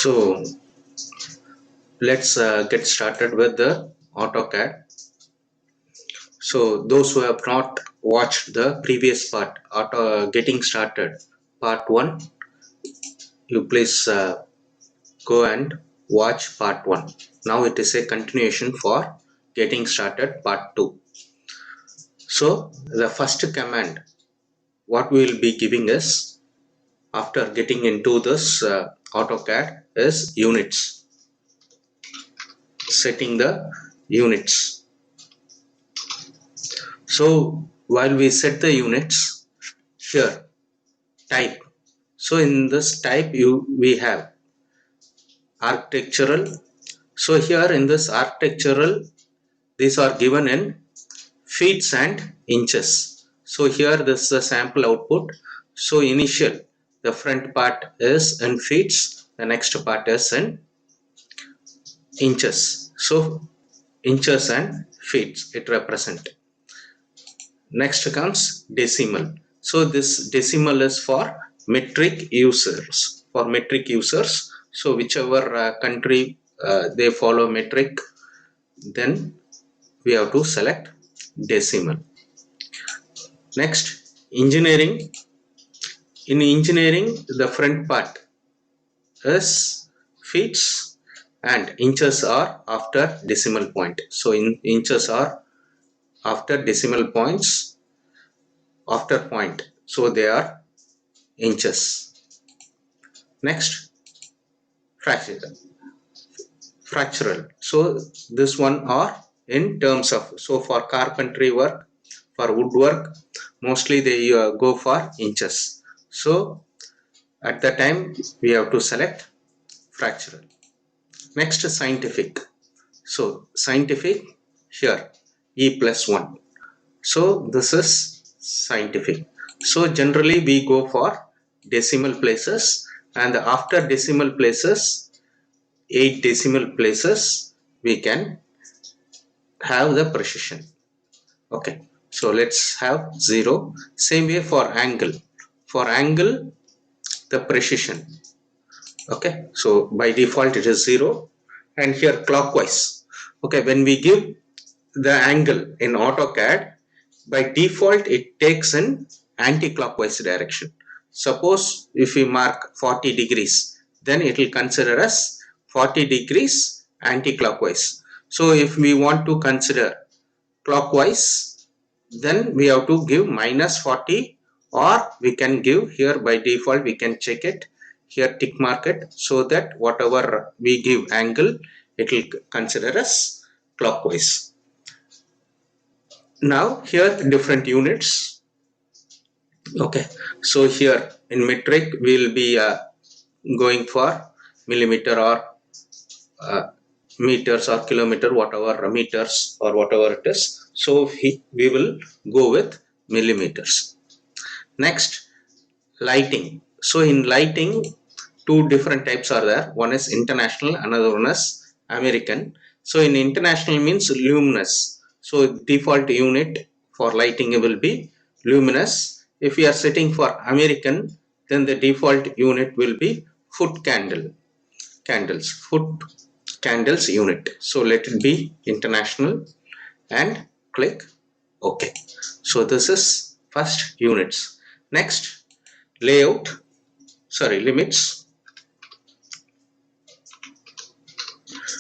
So let's get started with the AutoCAD. So those who have not watched the previous part, getting started part 1, you please go and watch part 1. Now it is a continuation for getting started part 2. So the first command what we will be giving is, after getting into this AutoCAD, is units. Setting the units. So while we set the units, here type. So in this type we have architectural. So here in this architectural, these are given in feet and inches. So here this is the sample output. So initial, the front part is in feet, the next part is in inches. So inches and feet it represent. Next comes decimal. So this decimal is for metric users. For metric users, so whichever country they follow metric, then we have to select decimal. Next, engineering. In engineering, the front part is feet and inches are after decimal point. So in inches are after decimal points, after point. So they are inches. Next, fractional. So this one are in terms of, so for carpentry work, for woodwork, mostly they go for inches. So at the time we have to select fractional. Next, scientific. So scientific, here E+1. So this is scientific. So generally we go for decimal places, and after decimal places, 8 decimal places, we can have the precision. Okay, so let's have 0. Same way for angle. For angle, the precision. Okay, so by default it is 0, and here clockwise. Okay, when we give the angle in AutoCAD, by default it takes in anti-clockwise direction. Suppose if we mark 40 degrees, then it will consider as 40 degrees anti-clockwise. So if we want to consider clockwise, then we have to give -40, or we can give here by default, we can check it here, tick mark it, so that whatever we give angle, it will consider as clockwise. Now here different units. Okay, so here in metric we will be going for millimeter or meters or kilometer, whatever meters or whatever it is. So we will go with millimeters. Next, lighting. So in lighting, two different types are there. One is international, another one is American. So in international means luminous. So default unit for lighting will be luminous. If we are setting for American, then the default unit will be foot candles unit. So let it be international and click OK. So this is first units. Next, limits.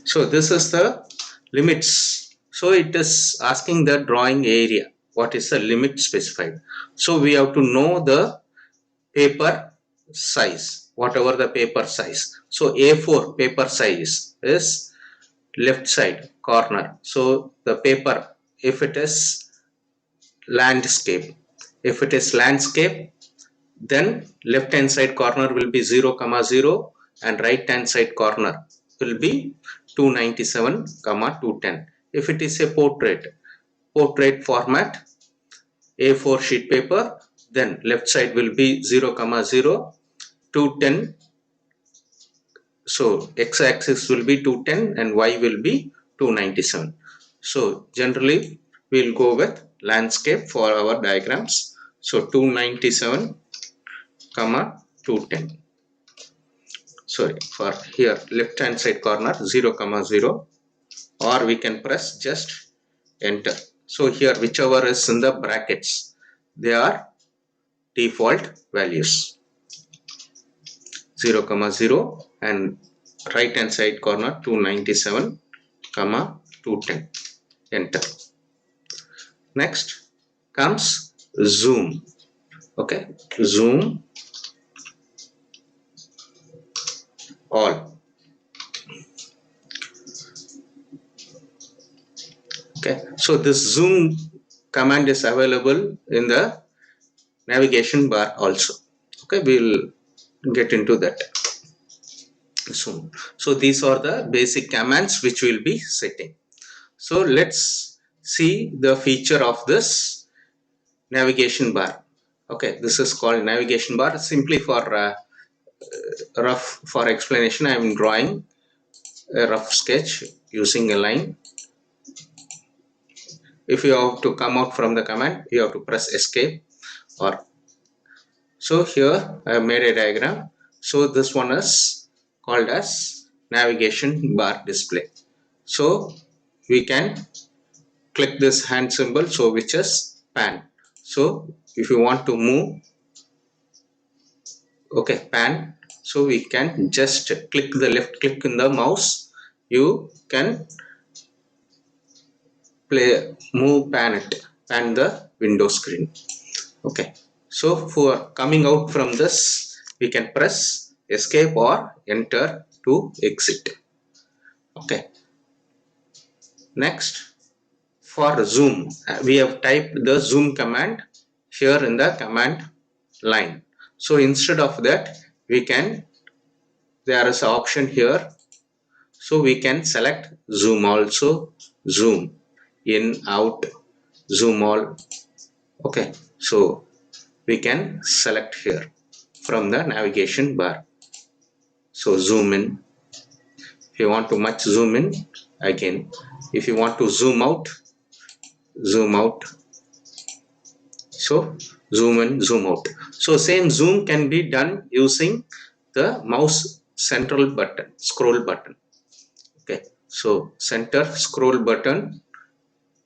So this is the limits. So it is asking the drawing area. What is the limit specified? So we have to know the paper size, whatever the paper size. So A4 paper size is left side corner. So the paper, if it is landscape, then left hand side corner will be 0, 0, and right hand side corner will be 297, 210. If it is a portrait format, A4 sheet paper, then left side will be 0, 0, 210. So x-axis will be 210 and y will be 297. So generally we will go with landscape for our diagrams. So 297, 210. sorry, for here left hand side corner 0 comma 0, or we can press just enter. So here whichever is in the brackets, they are default values, 0 comma 0, and right hand side corner 297 comma 210, enter. Next comes zoom. Okay, zoom all. Okay, so this zoom command is available in the navigation bar also. Okay, we'll get into that soon. So these are the basic commands which we'll be setting. So let's see the feature of this navigation bar. Okay, this is called navigation bar. Simply for rough for explanation, I am drawing a rough sketch using a line. If you have to come out from the command, you have to press escape. Or so here I have made a diagram. So this one is called as navigation bar display. So we can click this hand symbol, so which is pan. So if you want to move, okay, pan, so we can just click the left click in the mouse, you can move pan the window screen. Okay, so for coming out from this, we can press escape or enter to exit. Okay, next for zoom, we have typed the zoom command here in the command line. So instead of that, we can, there is an option here, so we can select zoom also, zoom in, out, zoom all. Okay, so we can select here from the navigation bar. So zoom in, if you want to much zoom in, again if you want to zoom out, zoom out. So zoom in, zoom out. So same zoom can be done using the mouse central button, scroll button. Okay, so center scroll button,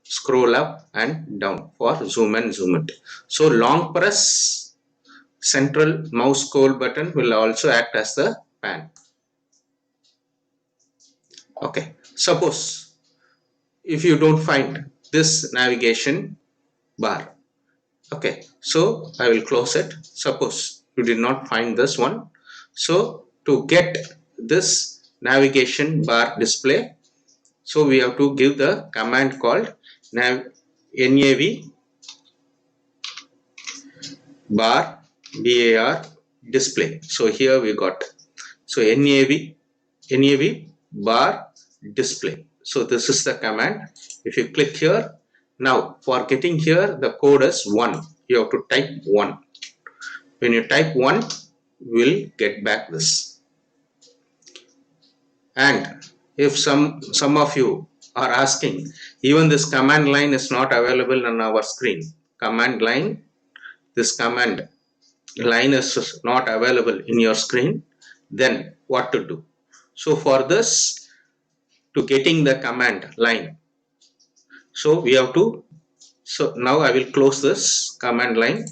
scroll up and down for zoom and zoom out. So long press central mouse scroll button will also act as the pan. Okay, suppose if you don't find this navigation bar, okay, so I will close it. Suppose you did not find this one, so to get this navigation bar display, so we have to give the command called nav bar display. So here we got, so nav bar display. So this is the command. If you click here, now for getting here the code is 1, you have to type 1. When you type 1, we'll get back this. And if some of you are asking, even this command line is not available on our screen, command line, this command line is not available in your screen, then what to do? So for this, to getting the command line, so we have to, so now I will close this command line.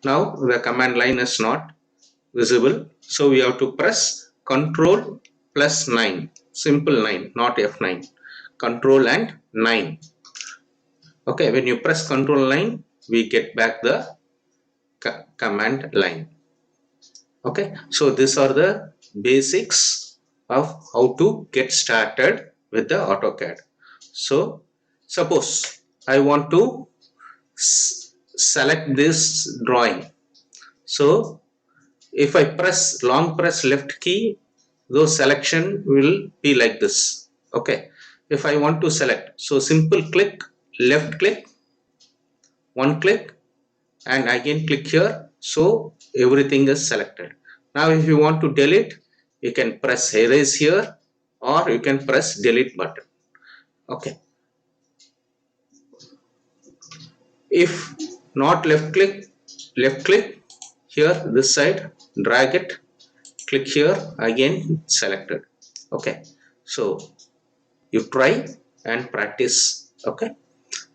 Now the command line is not visible, so we have to press control plus 9, simple 9, not F9, control and 9. Okay, when you press control 9, we get back the command line. Okay, so these are the basics of how to get started with the AutoCAD. So suppose I want to select this drawing. So if I press long press left key, those selection will be like this. Okay, if I want to select, so simple click, left click, one click, and again click here, so everything is selected. Now if you want to delete, you can press erase here, or you can press delete button. Okay, if not left click, here this side, drag it, click here, again selected. Okay, so you try and practice. Okay,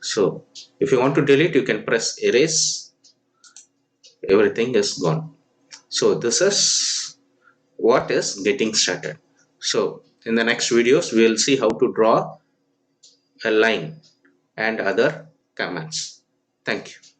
so if you want to delete, you can press erase, everything is gone. So this is what is getting started. So in the next videos we will see how to draw a line and other commands. Thank you.